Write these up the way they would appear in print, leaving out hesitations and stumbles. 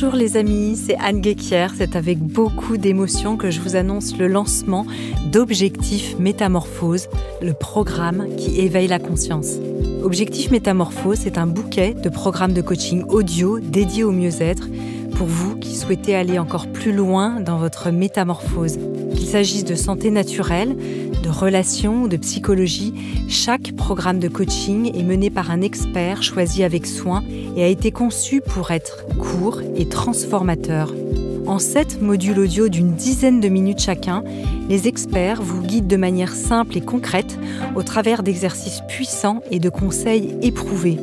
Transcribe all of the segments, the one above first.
Bonjour les amis, c'est Anne Guéquier. C'est avec beaucoup d'émotion que je vous annonce le lancement d'Objectif Métamorphose, le programme qui éveille la conscience. Objectif Métamorphose, c'est un bouquet de programmes de coaching audio dédiés au mieux-être pour vous qui souhaitez aller encore plus loin dans votre métamorphose. Qu'il s'agisse de santé naturelle, de relations ou de psychologie, chaque programme de coaching est mené par un expert choisi avec soin et a été conçu pour être court et transformateur. En 7 modules audio d'une dizaine de minutes chacun, les experts vous guident de manière simple et concrète au travers d'exercices puissants et de conseils éprouvés.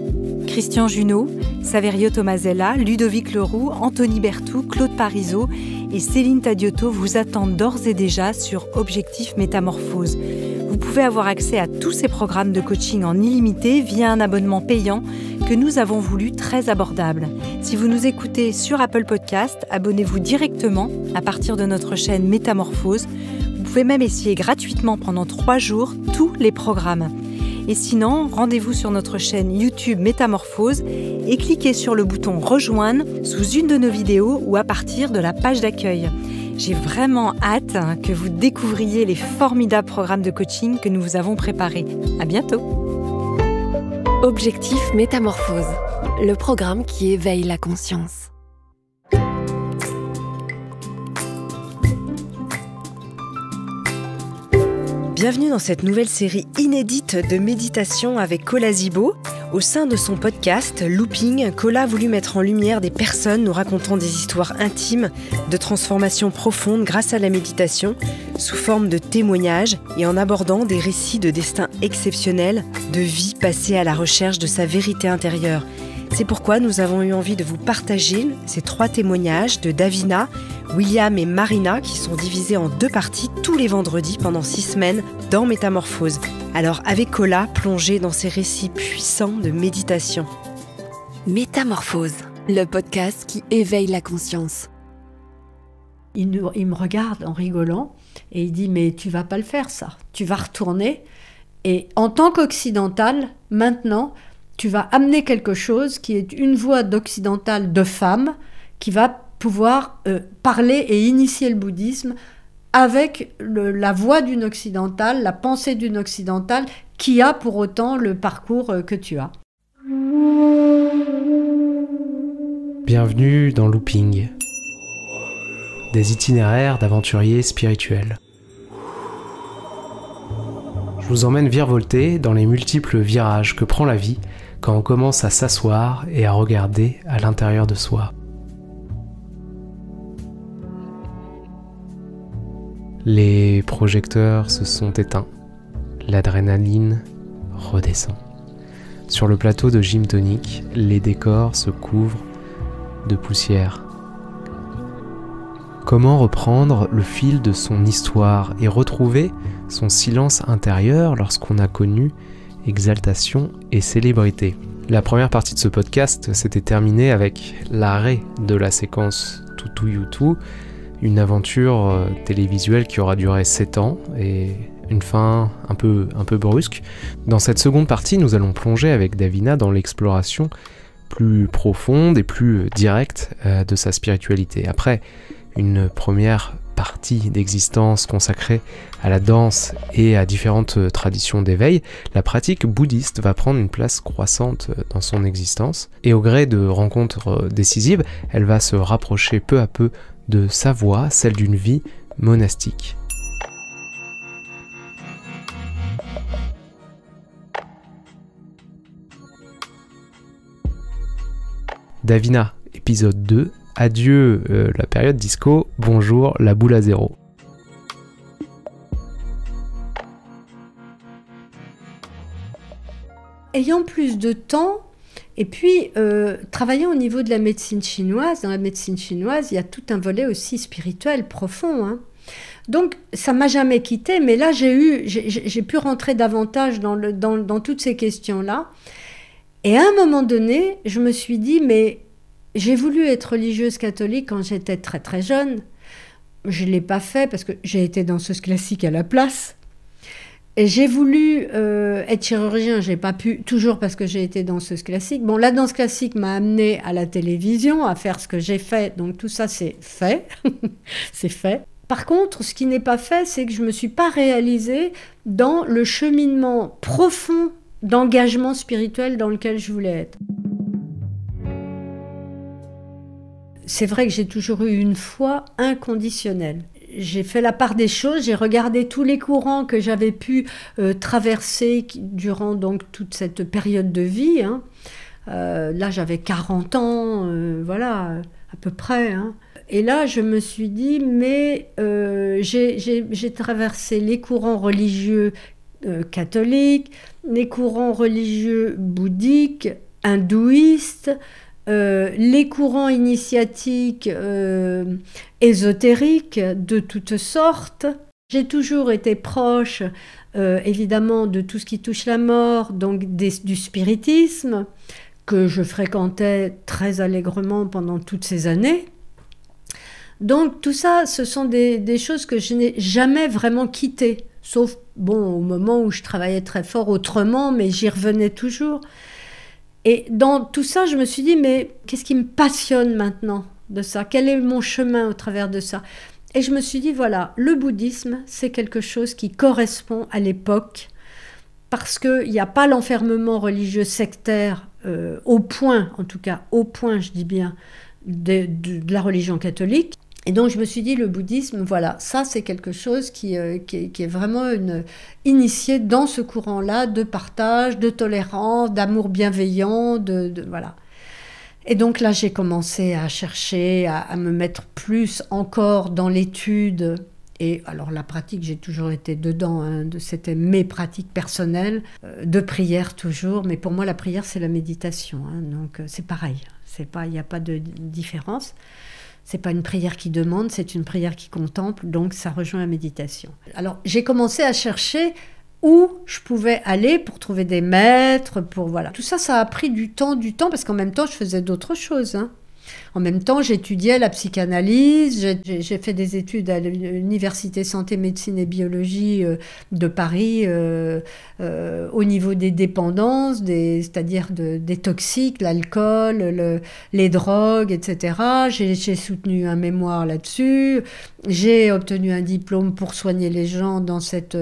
Christian Junot, Saverio Tomasella, Ludovic Leroux, Anthony Berthoud, Claude Parisot et Céline Tadiotto vous attendent d'ores et déjà sur Objectif Métamorphose. Vous pouvez avoir accès à tous ces programmes de coaching en illimité via un abonnement payant que nous avons voulu très abordable. Si vous nous écoutez sur Apple Podcast, abonnez-vous directement à partir de notre chaîne Métamorphose. Vous pouvez même essayer gratuitement pendant 3 jours tous les programmes. Et sinon, rendez-vous sur notre chaîne YouTube Métamorphose et cliquez sur le bouton Rejoindre sous une de nos vidéos ou à partir de la page d'accueil. J'ai vraiment hâte que vous découvriez les formidables programmes de coaching que nous vous avons préparés. À bientôt. Objectif Métamorphose, le programme qui éveille la conscience. Bienvenue dans cette nouvelle série inédite de méditation avec Cola Zibo. Au sein de son podcast Looping, Cola a voulu mettre en lumière des personnes nous racontant des histoires intimes de transformation profonde grâce à la méditation, sous forme de témoignages et en abordant des récits de destin exceptionnels, de vie passée à la recherche de sa vérité intérieure. C'est pourquoi nous avons eu envie de vous partager ces 3 témoignages de Davina, William et Marina qui sont divisés en 2 parties tous les vendredis pendant 6 semaines dans Métamorphose. Alors avec Cola, plongez dans ces récits puissants de méditation. Métamorphose, le podcast qui éveille la conscience. Il me regarde en rigolant et il dit « Mais tu vas pas le faire ça, tu vas retourner et en tant qu'occidental, maintenant, tu vas amener quelque chose qui est une voix d'occidental de femme qui va pouvoir parler et initier le bouddhisme avec la voix d'une occidentale, la pensée d'une occidentale qui a pour autant le parcours que tu as. » Bienvenue dans Looping, des itinéraires d'aventuriers spirituels. Je vous emmène virevolter dans les multiples virages que prend la vie quand on commence à s'asseoir et à regarder à l'intérieur de soi. Les projecteurs se sont éteints, l'adrénaline redescend. Sur le plateau de Gym Tonic, les décors se couvrent de poussière. Comment reprendre le fil de son histoire et retrouver son silence intérieur lorsqu'on a connu exaltation et célébrité? La première partie de ce podcast s'était terminée avec l'arrêt de la séquence Tutu Yutu, une aventure télévisuelle qui aura duré 7 ans et une fin un peu brusque. Dans cette seconde partie, nous allons plonger avec Davina dans l'exploration plus profonde et plus directe de sa spiritualité. Après une première partie d'existence consacrée à la danse et à différentes traditions d'éveil, la pratique bouddhiste va prendre une place croissante dans son existence et au gré de rencontres décisives, elle va se rapprocher peu à peu de sa voie, celle d'une vie monastique. Davina, épisode 2. Adieu la période disco, bonjour la boule à zéro. Ayant plus de temps, et puis travaillant au niveau de la médecine chinoise, dans la médecine chinoise, il y a tout un volet aussi spirituel profond, hein. Donc ça m'a jamais quitté, mais là j'ai pu rentrer davantage dans toutes ces questions-là. Et à un moment donné, je me suis dit, mais j'ai voulu être religieuse catholique quand j'étais très très jeune. Je ne l'ai pas fait parce que j'ai été danseuse classique à la place. Et j'ai voulu être chirurgien, j'ai pas pu, toujours parce que j'ai été danseuse classique. Bon, la danse classique m'a amenée à la télévision, à faire ce que j'ai fait, donc tout ça c'est fait, c'est fait. Par contre, ce qui n'est pas fait, c'est que je me suis pas réalisée dans le cheminement profond d'engagement spirituel dans lequel je voulais être. C'est vrai que j'ai toujours eu une foi inconditionnelle. J'ai fait la part des choses, j'ai regardé tous les courants que j'avais pu traverser durant donc toute cette période de vie. Hein. Là, j'avais 40 ans, voilà, à peu près. Hein. Et là, je me suis dit, mais j'ai traversé les courants religieux catholiques, les courants religieux bouddhiques, hindouistes, les courants initiatiques ésotériques de toutes sortes. J'ai toujours été proche, évidemment, de tout ce qui touche la mort, donc du spiritisme, que je fréquentais très allègrement pendant toutes ces années. Donc tout ça, ce sont des choses que je n'ai jamais vraiment quittées, sauf bon, au moment où je travaillais très fort autrement, mais j'y revenais toujours. Et dans tout ça, je me suis dit, mais qu'est-ce qui me passionne maintenant de ça? Quel est mon chemin au travers de ça? Et je me suis dit, voilà, le bouddhisme, c'est quelque chose qui correspond à l'époque, parce qu'il n'y a pas l'enfermement religieux sectaire au point, en tout cas au point, je dis bien, de la religion catholique. Et donc je me suis dit, le bouddhisme, voilà, ça c'est quelque chose qui est vraiment initié dans ce courant-là de partage, de tolérance, d'amour bienveillant, voilà. Et donc là j'ai commencé à chercher, à me mettre plus encore dans l'étude. Et alors la pratique, j'ai toujours été dedans, hein, c'était mes pratiques personnelles, de prière toujours, mais pour moi la prière c'est la méditation, hein, donc c'est pareil, il n'y a pas de différence. C'est pas une prière qui demande, c'est une prière qui contemple, donc ça rejoint la méditation. Alors j'ai commencé à chercher où je pouvais aller pour trouver des maîtres, pour voilà. Tout ça, ça a pris du temps, parce qu'en même temps je faisais d'autres choses. Hein. En même temps, j'étudiais la psychanalyse, j'ai fait des études à l'Université Santé, Médecine et Biologie de Paris au niveau des dépendances, c'est-à-dire des toxiques, l'alcool, les drogues, etc. J'ai soutenu un mémoire là-dessus, j'ai obtenu un diplôme pour soigner les gens dans cette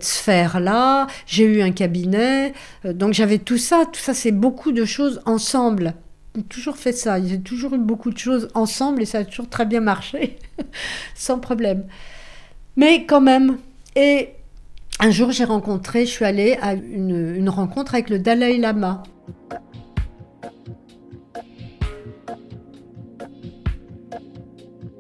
sphère-là, j'ai eu un cabinet, donc j'avais tout ça c'est beaucoup de choses ensemble. J'ai toujours fait ça, j'ai toujours eu beaucoup de choses ensemble et ça a toujours très bien marché, sans problème. Mais quand même, et un jour je suis allée à une rencontre avec le Dalai Lama.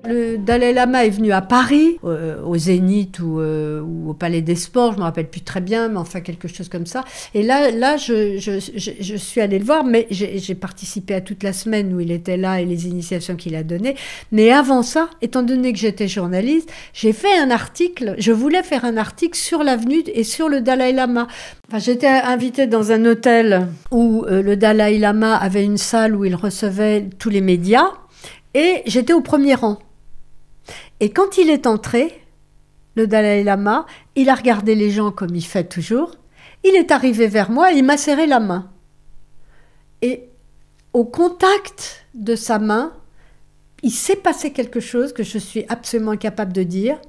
Le Dalai Lama est venu à Paris, au Zénith ou au Palais des Sports, je ne me rappelle plus très bien, mais enfin quelque chose comme ça. Et là je suis allée le voir, mais j'ai participé à toute la semaine où il était là et les initiations qu'il a données. Mais avant ça, étant donné que j'étais journaliste, j'ai fait un article, je voulais faire un article sur l'avenue et sur le Dalai Lama. Enfin, j'étais invitée dans un hôtel où le Dalai Lama avait une salle où il recevait tous les médias et j'étais au premier rang. Et quand il est entré, le Dalai Lama, il a regardé les gens comme il fait toujours, il est arrivé vers moi et il m'a serré la main. Et au contact de sa main, il s'est passé quelque chose que je suis absolument incapable de dire.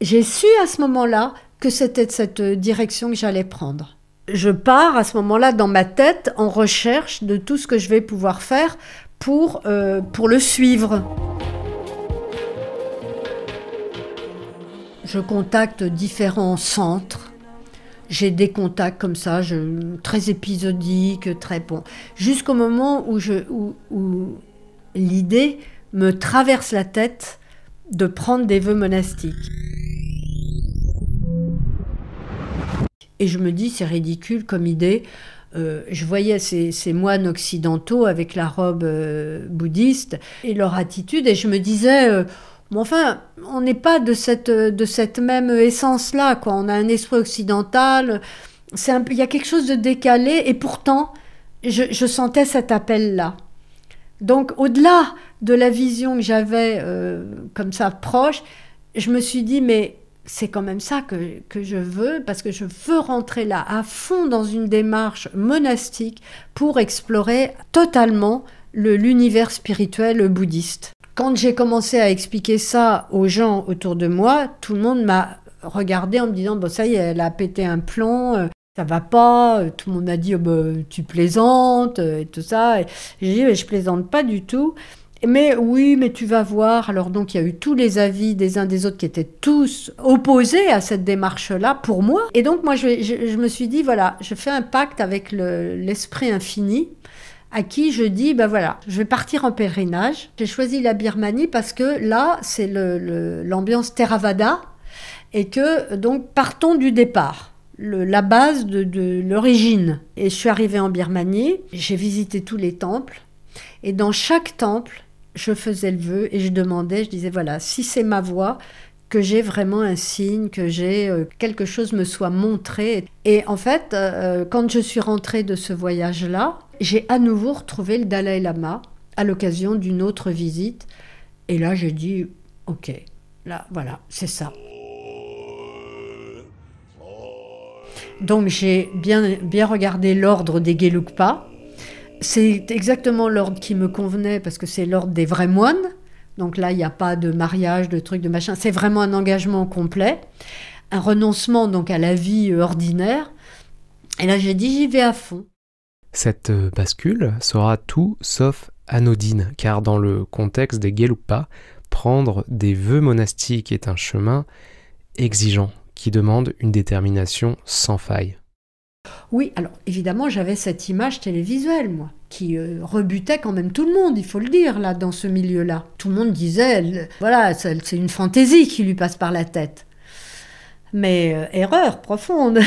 J'ai su à ce moment-là que c'était cette direction que j'allais prendre. Je pars à ce moment-là dans ma tête en recherche de tout ce que je vais pouvoir faire pour le suivre. Je contacte différents centres. J'ai des contacts comme ça, très épisodiques, très bons. Jusqu'au moment où l'idée me traverse la tête de prendre des vœux monastiques. Et je me dis, c'est ridicule comme idée. Je voyais ces moines occidentaux avec la robe bouddhiste et leur attitude, et je me disais... Mais enfin, on n'est pas de cette même essence-là, quoi. On a un esprit occidental, il y a quelque chose de décalé, et pourtant, je sentais cet appel-là. Donc, au-delà de la vision que j'avais comme ça proche, je me suis dit, mais c'est quand même ça que je veux, parce que je veux rentrer là à fond dans une démarche monastique pour explorer totalement l'univers spirituel bouddhiste. Quand j'ai commencé à expliquer ça aux gens autour de moi, tout le monde m'a regardé en me disant bon, ça y est, elle a pété un plomb, ça va pas. Tout le monde m'a dit oh, bah, tu plaisantes et tout ça. Et j'ai dit mais je plaisante pas du tout. Mais oui, mais tu vas voir. Alors donc il y a eu tous les avis des uns des autres qui étaient tous opposés à cette démarche-là pour moi. Et donc moi je me suis dit voilà, je fais un pacte avec l'esprit infini, à qui je dis ben voilà, je vais partir en pèlerinage. J'ai choisi la Birmanie parce que là c'est l'ambiance Theravada et que donc partons du départ. La base de l'origine. Et je suis arrivée en Birmanie, j'ai visité tous les temples et dans chaque temple je faisais le vœu et je demandais, je disais voilà, si c'est ma voie, que j'ai vraiment un signe, que j'ai quelque chose me soit montré. Et en fait, quand je suis rentrée de ce voyage-là, j'ai à nouveau retrouvé le Dalai Lama à l'occasion d'une autre visite. Et là, j'ai dit, ok, là, voilà, c'est ça. Donc j'ai bien regardé l'ordre des Gelugpa. C'est exactement l'ordre qui me convenait parce que c'est l'ordre des vrais moines. Donc là, il n'y a pas de mariage, de trucs, de machin. C'est vraiment un engagement complet, un renoncement donc à la vie ordinaire. Et là, j'ai dit, j'y vais à fond. Cette bascule sera tout sauf anodine, car dans le contexte des Gelugpa, prendre des vœux monastiques est un chemin exigeant qui demande une détermination sans faille. Oui, alors évidemment, j'avais cette image télévisuelle, moi, qui rebutait quand même tout le monde, il faut le dire, là, dans ce milieu-là. Tout le monde disait, voilà, c'est une fantaisie qui lui passe par la tête. Mais erreur profonde.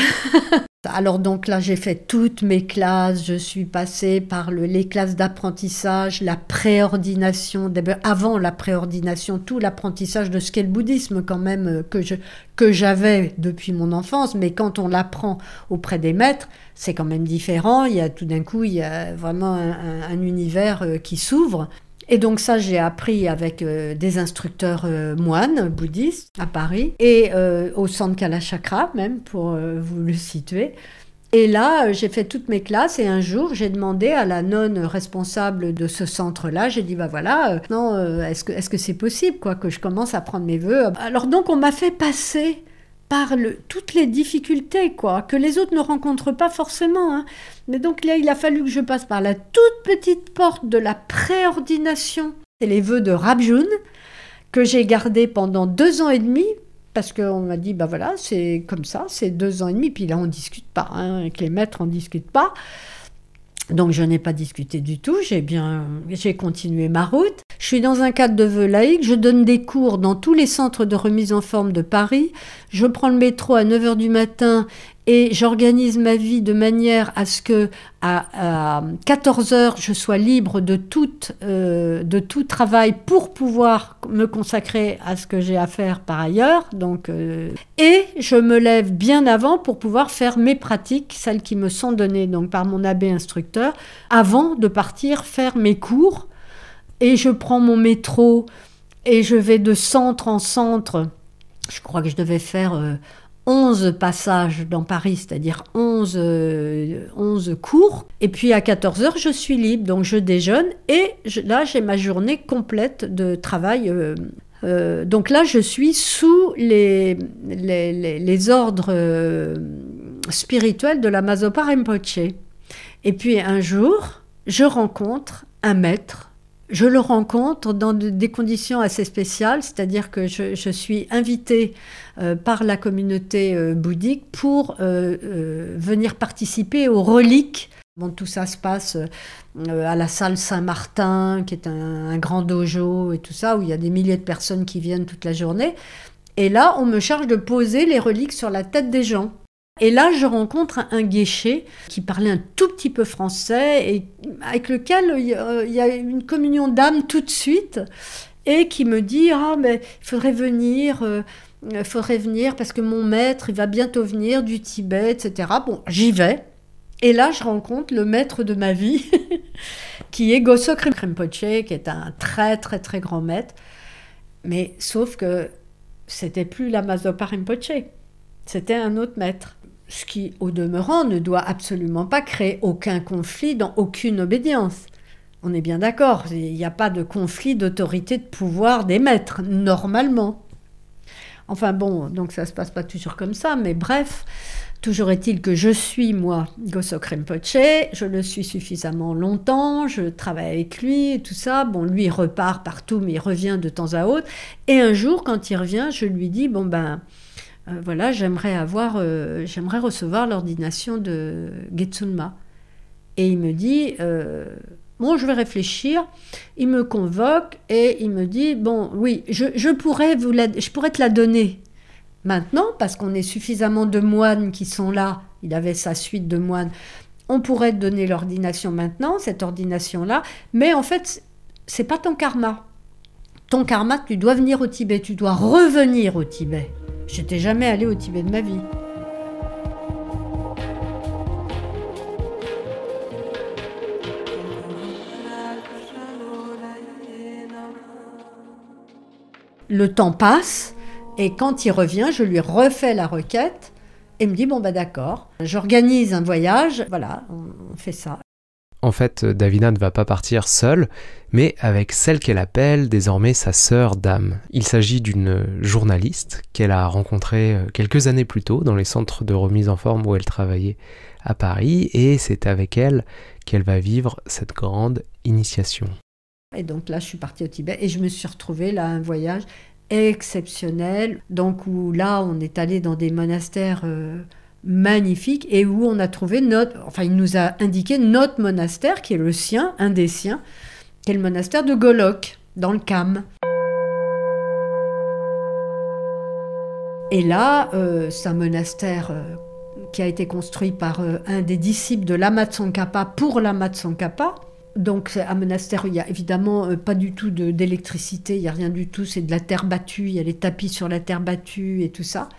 Alors donc là, j'ai fait toutes mes classes, je suis passée par les classes d'apprentissage, la préordination, avant la préordination, tout l'apprentissage de ce qu'est le bouddhisme quand même, que j'avais depuis mon enfance, mais quand on l'apprend auprès des maîtres, c'est quand même différent, tout d'un coup, il y a vraiment un univers qui s'ouvre. Et donc ça, j'ai appris avec des instructeurs moines bouddhistes à Paris et au centre Kalachakra même, pour vous le situer. Et là, j'ai fait toutes mes classes et un jour, j'ai demandé à la nonne responsable de ce centre-là, j'ai dit, bah voilà, est-ce que c'est possible quoi, que je commence à prendre mes vœux? Alors donc, on m'a fait passer par toutes les difficultés quoi, que les autres ne rencontrent pas forcément. Hein. Mais donc là, il a fallu que je passe par la toute petite porte de la préordination. C'est les vœux de Rabjun que j'ai gardés pendant 2 ans et demi, parce qu'on m'a dit, bah voilà, c'est comme ça, c'est 2 ans et demi, puis là, on ne discute pas, hein, avec les maîtres, on ne discute pas. Donc je n'ai pas discuté du tout, j'ai continué ma route. Je suis dans un cadre de vœux laïque, je donne des cours dans tous les centres de remise en forme de Paris. Je prends le métro à 9h du matin et j'organise ma vie de manière à ce que à 14h je sois libre de tout travail pour pouvoir me consacrer à ce que j'ai à faire par ailleurs. Donc, et je me lève bien avant pour pouvoir faire mes pratiques, celles qui me sont données donc, par mon abbé instructeur, avant de partir faire mes cours. Et je prends mon métro et je vais de centre en centre. Je crois que je devais faire 11 passages dans Paris, c'est-à-dire 11 cours. Et puis à 14h, je suis libre, donc je déjeune. Et là, j'ai ma journée complète de travail. Donc là, je suis sous les ordres spirituels de la Mazopa Rinpoche. Et puis un jour, je rencontre un maître. Je le rencontre dans des conditions assez spéciales, c'est-à-dire que je suis invitée par la communauté bouddhique pour venir participer aux reliques. Bon, tout ça se passe à la salle Saint-Martin, qui est un grand dojo et tout ça, où il y a des milliers de personnes qui viennent toute la journée. Et là, on me charge de poser les reliques sur la tête des gens. Et là, je rencontre un guéché qui parlait un tout petit peu français et avec lequel il y a une communion d'âme tout de suite et qui me dit « Ah, mais il faudrait venir parce que mon maître, il va bientôt venir du Tibet, etc. » Bon, j'y vais. Et là, je rencontre le maître de ma vie qui est Gosok Rinpoche, qui est un très, très, très grand maître. Mais sauf que c'était plus Lama-Zopa Rinpoche, c'était un autre maître. Ce qui, au demeurant, ne doit absolument pas créer aucun conflit dans aucune obédience. On est bien d'accord, il n'y a pas de conflit d'autorité de pouvoir des maîtres, normalement. Enfin bon, donc ça ne se passe pas toujours comme ça, mais bref, toujours est-il que je suis, moi, Gosok Rinpoche, je le suis suffisamment longtemps, je travaille avec lui et tout ça. Bon, lui, il repart partout, mais il revient de temps à autre. Et un jour, quand il revient, je lui dis, bon ben, voilà, j'aimerais recevoir l'ordination de Getsunma. Et il me dit... bon, je vais réfléchir. Il me convoque et il me dit, bon, oui, je pourrais te la donner maintenant, parce qu'on est suffisamment de moines qui sont là. Il avait sa suite de moines. On pourrait te donner l'ordination maintenant, cette ordination-là. Mais en fait, c'est pas ton karma. Ton karma, tu dois venir au Tibet. Tu dois revenir au Tibet. Je n'étais jamais allée au Tibet de ma vie. Le temps passe, et quand il revient, je lui refais la requête, et il me dit, bon bah d'accord, j'organise un voyage, voilà, on fait ça. En fait, Davina ne va pas partir seule, mais avec celle qu'elle appelle désormais sa sœur d'âme. Il s'agit d'une journaliste qu'elle a rencontrée quelques années plus tôt dans les centres de remise en forme où elle travaillait à Paris, et c'est avec elle qu'elle va vivre cette grande initiation. Et donc là, je suis partie au Tibet et je me suis retrouvée là, un voyage exceptionnel. Donc où là, on est allé dans des monastères magnifiques et où on a trouvé il nous a indiqué notre monastère qui est le sien, un des siens, qui est le monastère de Golok, dans le Kham. Et là, c'est un monastère qui a été construit par un des disciples de Lama Tsongkhapa pour Lama Tsongkhapa. Donc c'est un monastère où il n'y a évidemment pas du tout d'électricité, il n'y a rien du tout, c'est de la terre battue, il y a les tapis sur la terre battue et tout ça.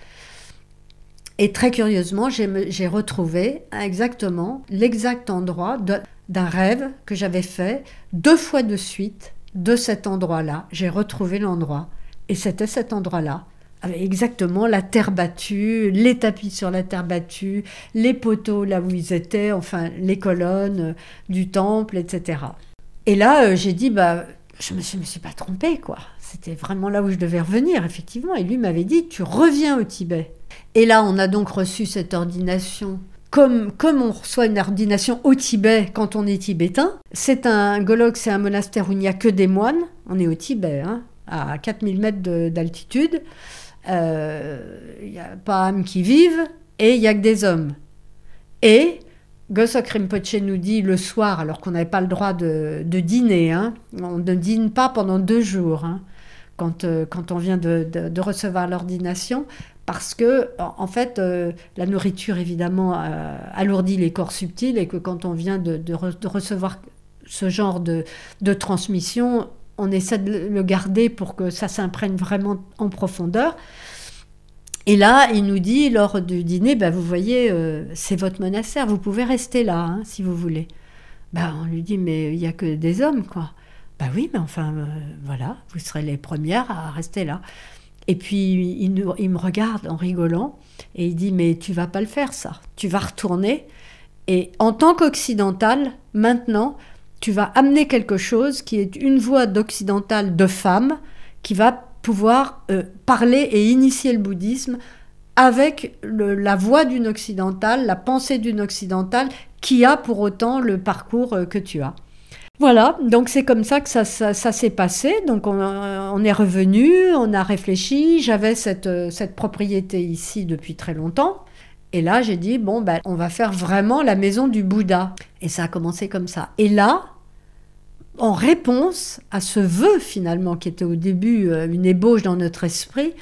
Et très curieusement, j'ai retrouvé exactement l'exact endroit d'un rêve que j'avais fait 2 fois de suite de cet endroit-là. J'ai retrouvé l'endroit et c'était cet endroit-là. Avec exactement la terre battue, les tapis sur la terre battue, les poteaux là où ils étaient, enfin les colonnes du temple, etc. Et là, j'ai dit, je me suis pas trompée, quoi. C'était vraiment là où je devais revenir, effectivement. Et lui m'avait dit, tu reviens au Tibet. Et là, on a donc reçu cette ordination, comme on reçoit une ordination au Tibet quand on est tibétain. C'est un Golok, c'est un monastère où il n'y a que des moines. On est au Tibet, hein, à 4000 mètres d'altitude. Il n'y a pas âmes qui vivent et il n'y a que des hommes. Et Gosok Rinpoche nous dit le soir, alors qu'on n'avait pas le droit de dîner, hein, on ne dîne pas pendant 2 jours, hein, quand on vient de recevoir l'ordination, parce que en fait la nourriture évidemment alourdit les corps subtils et que quand on vient de recevoir ce genre de transmission, on essaie de le garder pour que ça s'imprègne vraiment en profondeur. Et là, il nous dit, lors du dîner, vous voyez, c'est votre monastère, vous pouvez rester là, hein, si vous voulez. On lui dit, mais il n'y a que des hommes, quoi. Oui, mais enfin, voilà, vous serez les premières à rester là. Et puis, il me regarde en rigolant, et il dit, mais tu vas pas le faire, ça. Tu vas retourner, et en tant qu'occidental, maintenant, tu vas amener quelque chose qui est une voix d'occidentale de femme qui va pouvoir parler et initier le bouddhisme avec la voix d'une occidentale, la pensée d'une occidentale qui a pour autant le parcours que tu as. Voilà, donc c'est comme ça que ça s'est passé. Donc on est revenu, on a réfléchi. J'avais cette propriété ici depuis très longtemps. Et là, j'ai dit, on va faire vraiment la maison du Bouddha. Et ça a commencé comme ça. Et là, en réponse à ce vœu, finalement, qui était au début une ébauche dans notre esprit,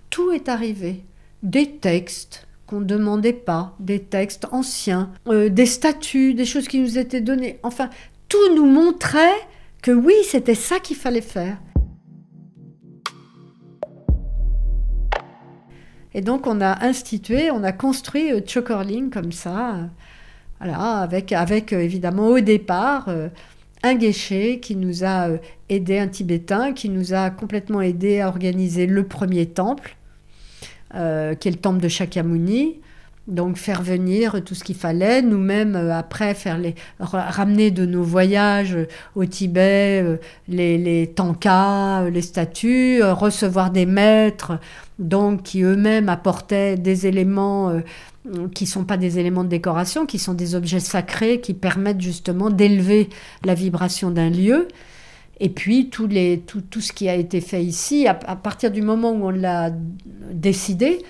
tout est arrivé. Des textes qu'on ne demandait pas, des textes anciens, des statuts, des choses qui nous étaient données. Enfin, tout nous montrait que oui, c'était ça qu'il fallait faire. Et donc, on a construit Chokorling comme ça, voilà, avec évidemment au départ un Geshe qui nous a aidé, un Tibétain, qui nous a complètement aidé à organiser le premier temple, qui est le temple de Shakyamuni. Donc faire venir tout ce qu'il fallait, nous-mêmes après ramener de nos voyages au Tibet les tankas, les statues, recevoir des maîtres donc qui eux-mêmes apportaient des éléments qui ne sont pas des éléments de décoration, qui sont des objets sacrés qui permettent justement d'élever la vibration d'un lieu. Et puis tout ce qui a été fait ici, à partir du moment où on l'a décidé,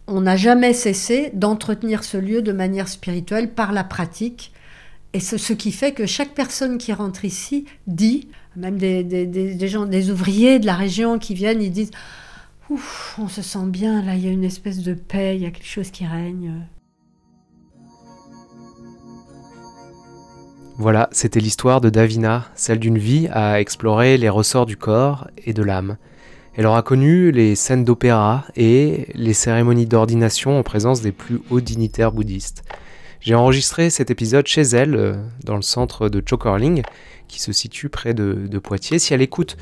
on n'a jamais cessé d'entretenir ce lieu de manière spirituelle par la pratique. Et ce qui fait que chaque personne qui rentre ici dit, même des gens, des ouvriers de la région qui viennent, ils disent « Ouf, on se sent bien, là, il y a une espèce de paix, il y a quelque chose qui règne. » Voilà, c'était l'histoire de Davina, celle d'une vie à explorer les ressorts du corps et de l'âme. Elle aura connu les scènes d'opéra et les cérémonies d'ordination en présence des plus hauts dignitaires bouddhistes. J'ai enregistré cet épisode chez elle, dans le centre de Chokorling, qui se situe près de Poitiers. Si à l'écoute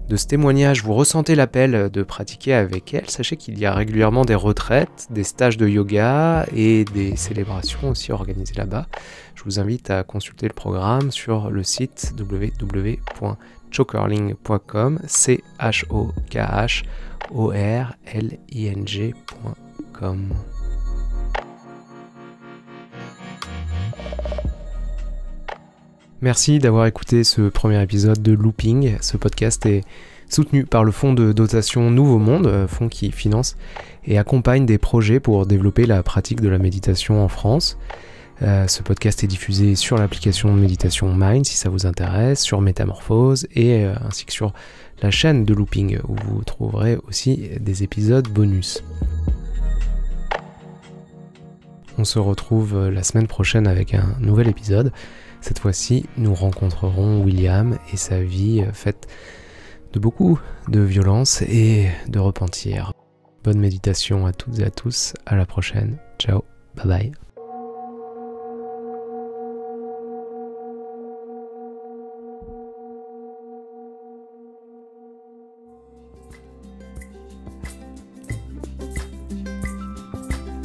de ce témoignage, vous ressentez l'appel de pratiquer avec elle, sachez qu'il y a régulièrement des retraites, des stages de yoga et des célébrations aussi organisées là-bas. Je vous invite à consulter le programme sur le site www.chokorling.com, CHOKHORLING.com. Merci d'avoir écouté ce premier épisode de Looping. Ce podcast est soutenu par le fonds de dotation Nouveau Monde, fonds qui finance et accompagne des projets pour développer la pratique de la méditation en France. Ce podcast est diffusé sur l'application de méditation Mind si ça vous intéresse, sur Métamorphose et ainsi que sur la chaîne de Looping où vous trouverez aussi des épisodes bonus. On se retrouve la semaine prochaine avec un nouvel épisode. Cette fois-ci, nous rencontrerons William et sa vie faite de beaucoup de violence et de repentir. Bonne méditation à toutes et à tous. À la prochaine. Ciao. Bye bye.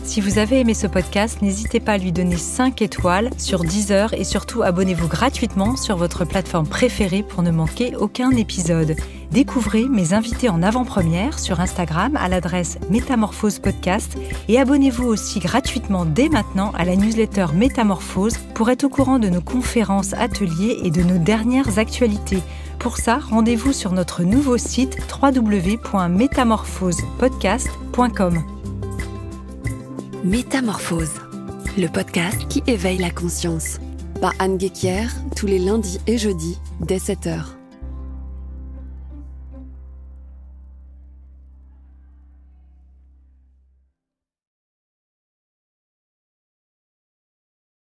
Si vous avez aimé ce podcast, n'hésitez pas à lui donner 5 étoiles sur Deezer et surtout abonnez-vous gratuitement sur votre plateforme préférée pour ne manquer aucun épisode. Découvrez mes invités en avant-première sur Instagram à l'adresse Métamorphose Podcast et abonnez-vous aussi gratuitement dès maintenant à la newsletter Métamorphose pour être au courant de nos conférences, ateliers et de nos dernières actualités. Pour ça, rendez-vous sur notre nouveau site www.métamorphosepodcast.com. Métamorphose, le podcast qui éveille la conscience. Par Anne Guéquière, tous les lundis et jeudis, dès 7h.